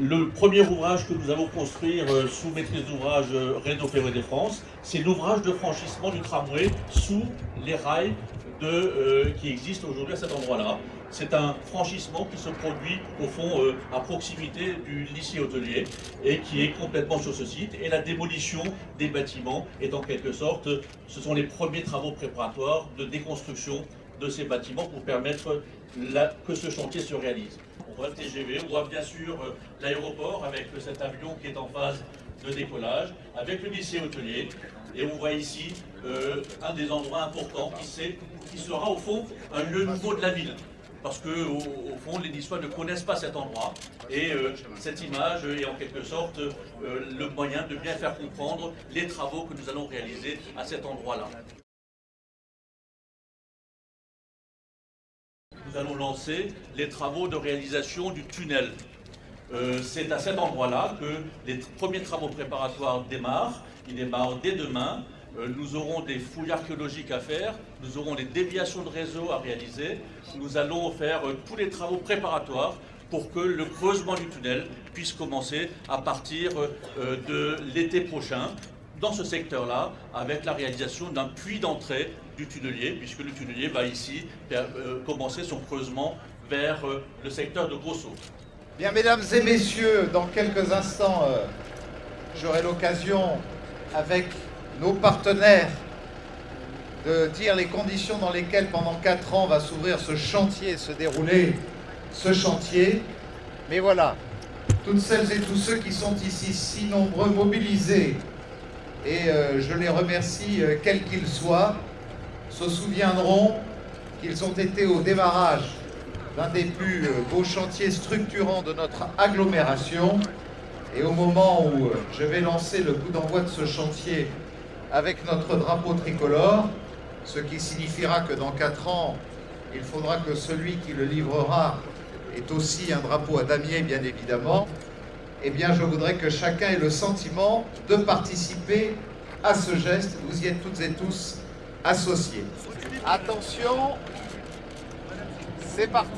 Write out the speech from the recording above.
Le premier ouvrage que nous allons construire sous maîtrise d'ouvrage Réseau Ferré de France, c'est l'ouvrage de franchissement du tramway sous les rails qui existent aujourd'hui à cet endroit-là. C'est un franchissement qui se produit au fond à proximité du lycée hôtelier et qui est complètement sur ce site. Et la démolition des bâtiments est en quelque sorte, ce sont les premiers travaux préparatoires de déconstruction de ces bâtiments pour permettre que ce chantier se réalise. On voit le TGV, on voit bien sûr l'aéroport avec cet avion qui est en phase de décollage, avec le lycée hôtelier, et on voit ici un des endroits importants qui sera au fond un lieu nouveau de la ville. Parce que au fond, les Niçois ne connaissent pas cet endroit, et cette image est en quelque sorte le moyen de bien faire comprendre les travaux que nous allons réaliser à cet endroit-là. Nous allons lancer les travaux de réalisation du tunnel. C'est à cet endroit-là que les premiers travaux préparatoires démarrent. Ils démarrent dès demain. Nous aurons des fouilles archéologiques à faire, nous aurons des déviations de réseau à réaliser. Nous allons faire tous les travaux préparatoires pour que le creusement du tunnel puisse commencer à partir de l'été prochain, dans ce secteur-là, avec la réalisation d'un puits d'entrée du tunnelier, puisque le tunnelier va ici commencer son creusement vers le secteur de Grosso. Bien, mesdames et messieurs, dans quelques instants, j'aurai l'occasion, avec nos partenaires, de dire les conditions dans lesquelles, pendant 4 ans, va s'ouvrir ce chantier, se dérouler ce chantier. Mais voilà, toutes celles et tous ceux qui sont ici, si nombreux, mobilisés, et je les remercie, quels qu'ils soient, se souviendront qu'ils ont été au démarrage d'un des plus beaux chantiers structurants de notre agglomération. Et au moment où je vais lancer le coup d'envoi de ce chantier avec notre drapeau tricolore, ce qui signifiera que dans 4 ans, il faudra que celui qui le livrera ait aussi un drapeau à damier, bien évidemment, eh bien je voudrais que chacun ait le sentiment de participer à ce geste. Vous y êtes toutes et tous associés. Attention, c'est parti.